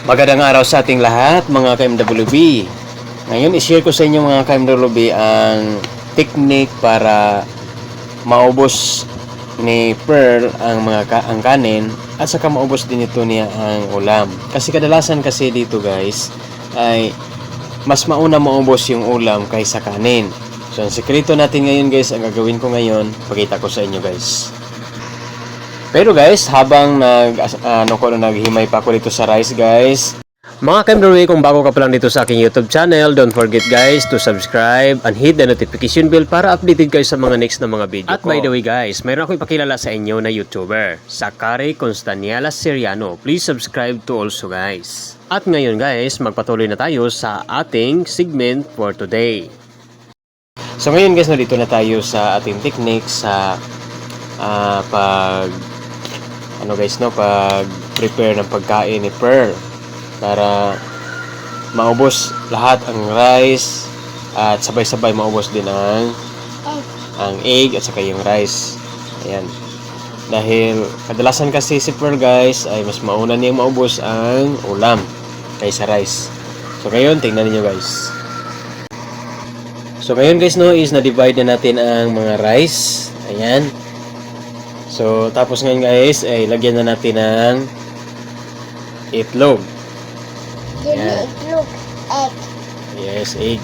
Magandang araw sa ating lahat mga ka-MWB. Ngayon i-share ko sa inyo mga ka-MWB ang technique para maubos ni Pearl ang kanin at saka maubos din ito niya ang ulam. Kasi kadalasan kasi dito guys ay mas mauna maubos yung ulam kaysa kanin. So ang sekreto natin ngayon guys, ang gagawin ko ngayon, pakita ko sa inyo guys. Pero guys, habang naghimay pa ako dito sa rice guys. Mga ka-MWB, kung bago ka pa lang dito sa aking YouTube channel, don't forget guys to subscribe and hit the notification bell para updated kayo sa mga next na mga video ko. At by the way guys, mayroon akong ipakilala sa inyo na YouTuber, Sakari Constaniela Seriano. Please subscribe to also guys. At ngayon guys, magpatuloy na tayo sa ating segment for today. So ngayon guys, dito na tayo sa ating technique sa pag prepare ng pagkain ni Pearl para maubos lahat ang rice at sabay-sabay maubos din ang egg at saka yung rice. Ayan. Dahil kadalasan kasi si Pearl guys ay mas mauna niyang maubos ang ulam kaysa rice. So ngayon, tingnan niyo guys. So ngayon guys is na-divide na natin ang mga rice. Ayan. So, tapos ngayon guys, ay lagyan na natin ng itlog. Ayan. Itlog, egg. Yes, egg.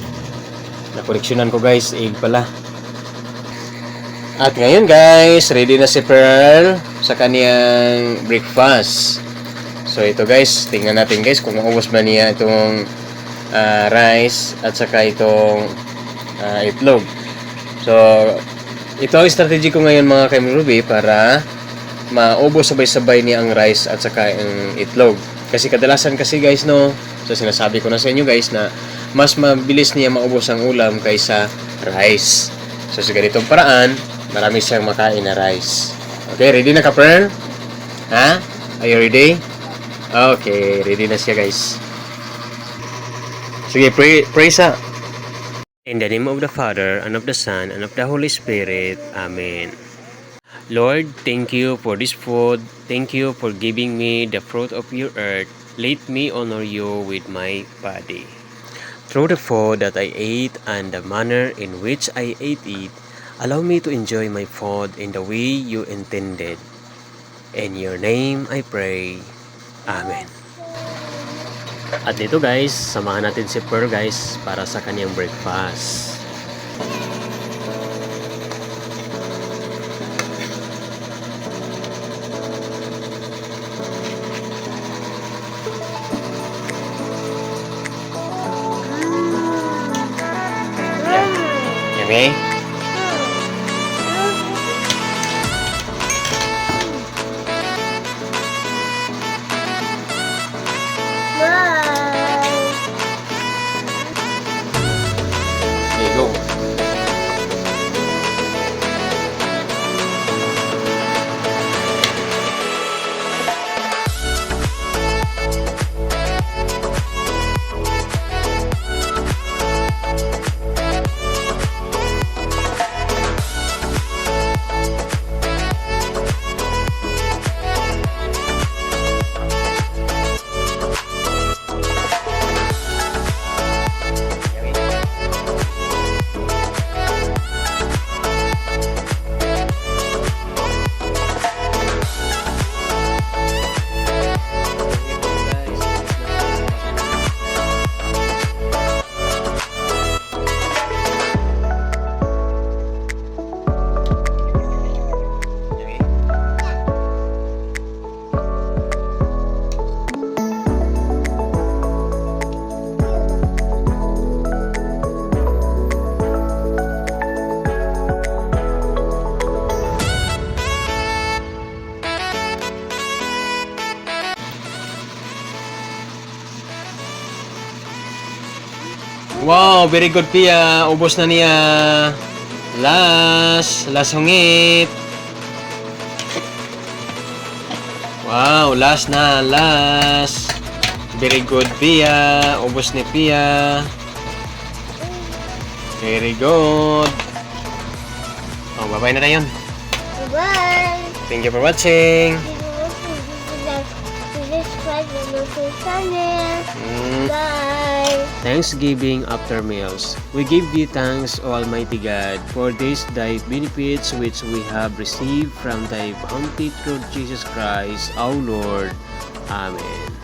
Nakoreksyonan ko guys, egg pala. At ngayon guys, ready na si Pearl sa kaniyang breakfast. So, ito guys, tingnan natin guys kung maubos ba niya itong rice at saka itong itlog. So, ito ang strategy ko ngayon mga ka-MWB para maubos sabay-sabay niya ang rice at saka ang itlog. Kasi kadalasan kasi guys so sinasabi ko na sa inyo guys na mas mabilis niya maubos ang ulam kaysa rice. So sa ganitong paraan, marami siyang makain na rice. Okay, ready na ka Pearl? Ha? Are you ready? Okay, ready na siya guys. Sige, pray sa. In the name of the Father, and of the Son, and of the Holy Spirit. Amen. Lord, thank you for this food. Thank you for giving me the fruit of your earth. Let me honor you with my body. Through the food that I ate and the manner in which I ate it, allow me to enjoy my food in the way you intended. In your name I pray. Amen. At dito guys, samahan natin si Pearl guys para sa kanyang breakfast. Yummy? Go. Wow, very good Pia. Ubos na niya. Last hungit. Wow, last. Very good Pia. Ubos ni Pia. Very good. Oh, bye-bye na tayo. Bye-bye. Thank you for watching. Subscribe sa channel. Mm. Bye! Thanksgiving after meals. We give thee thanks, O Almighty God, for this thy benefits which we have received from thy bounty through Jesus Christ, our Lord. Amen.